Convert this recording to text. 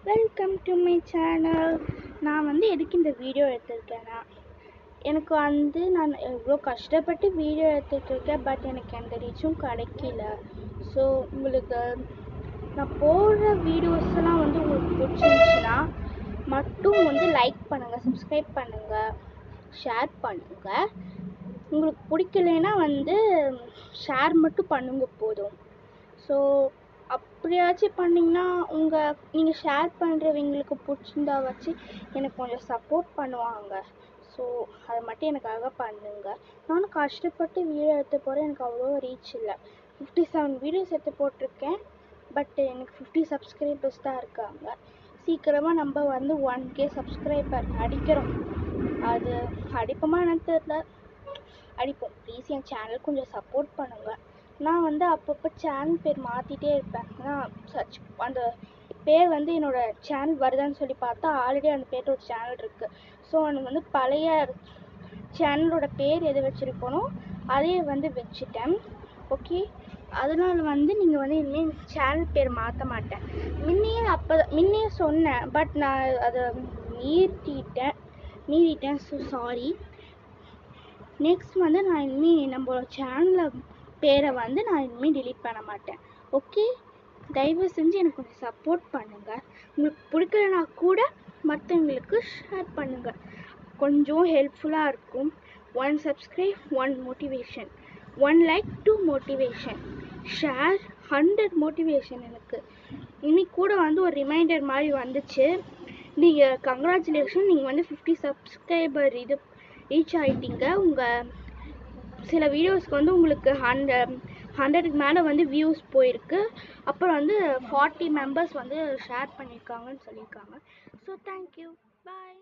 Welcome to my channel. நான் வந்து எதுக்கு இந்த வீடியோ எடுத்திருக்கேன்னா, எனக்கு வந்து நான் எவ்வளோ கஷ்டப்பட்டு வீடியோ எடுத்துகிட்ருக்கேன். பட் எனக்கு எந்த ரீச்சும் கிடைக்கல. ஸோ உங்களுக்கு நான் போடுற வீடியோஸ்லாம் வந்து உங்களுக்கு பிடிச்சிருந்துச்சுன்னா மட்டும் வந்து லைக் பண்ணுங்கள், சப்ஸ்கிரைப் பண்ணுங்கள், ஷேர் பண்ணுங்கள். உங்களுக்கு பிடிக்கலைன்னா வந்து ஷேர் மட்டும் பண்ணுங்க போதும். ஸோ அப்படியாச்சும் பண்ணிங்கன்னா நீங்கள் ஷேர் பண்ணுறவங்களுக்கு பிடிச்சிருந்தா வச்சு எனக்கு கொஞ்சம் சப்போர்ட் பண்ணுவாங்க. ஸோ அதை மட்டும் எனக்காக பண்ணுங்க. நானும் கஷ்டப்பட்டு வீடியோ எடுத்து போகிறேன். எனக்கு அவ்வளோ ரீச் இல்லை. 57 வீடியோஸ் எடுத்து போட்டிருக்கேன். பட் எனக்கு 50 சப்ஸ்கிரைபர்ஸ் தான் இருக்காங்க. சீக்கிரமாக நம்ம வந்து 1K சப்ஸ்கிரைபர் அடிக்கிறோம். அது அடிப்போமா எனக்கு தெரியல, அடிப்போம். ப்ளீஸ் என் சேனல் கொஞ்சம் சப்போர்ட் பண்ணுங்கள். நான் வந்து அப்பப்போ சேனல் பேர் மாற்றிட்டே இருப்பேன். நான் சர்ச் அந்த பேர் வந்து என்னோடய சேனல் வருதான்னு சொல்லி பார்த்தா ஆல்ரெடி அந்த பேர் ஒரு சேனல் இருக்குது. ஸோ எனக்கு வந்து பழைய சேனலோட பேர் எது வச்சுருக்கனோ அதே வந்து வச்சுட்டேன். ஓகே, அதனால் வந்து நீங்கள் வந்து இனிமேல் சேனல் பேர் மாற்ற மாட்டேன். முன்னையே சொன்னேன், பட் நான் அதை மீறிட்டேன். So sorry. நெக்ஸ்ட் வந்து நான் இனிமேல் நம்மளோட சேனலில் பேரை வந்து நான் இனிமேல் டிலீட் பண்ண மாட்டேன். ஓகே, தயவு செஞ்சு எனக்கு கொஞ்சம் சப்போர்ட் பண்ணுங்கள். உங்களுக்கு பிடிக்கலனா கூட மற்றவங்களுக்கு ஷேர் பண்ணுங்கள். கொஞ்சம் ஹெல்ப்ஃபுல்லாக இருக்கும். 1 subscribe 1 motivation, 1 like 2 motivation, share 100 motivation. எனக்கு இன்னைக்கு கூட வந்து ஒரு ரிமைண்டர் மாதிரி வந்துச்சு. நீங்கள் கங்க்ராச்சுலேஷன், நீங்கள் வந்து 50 சப்ஸ்கிரைபர் ரீச் ஆகிட்டீங்க. உங்கள் சில வீடியோஸ்க்கு வந்து உங்களுக்கு 100க்கு மேலே வந்து வியூஸ் போயிருக்கு. அப்புறம் வந்து 40 மெம்பர்ஸ் வந்து ஷேர் பண்ணியிருக்காங்கன்னு சொல்லியிருக்காங்க. ஸோ தேங்க்யூ, பாய்.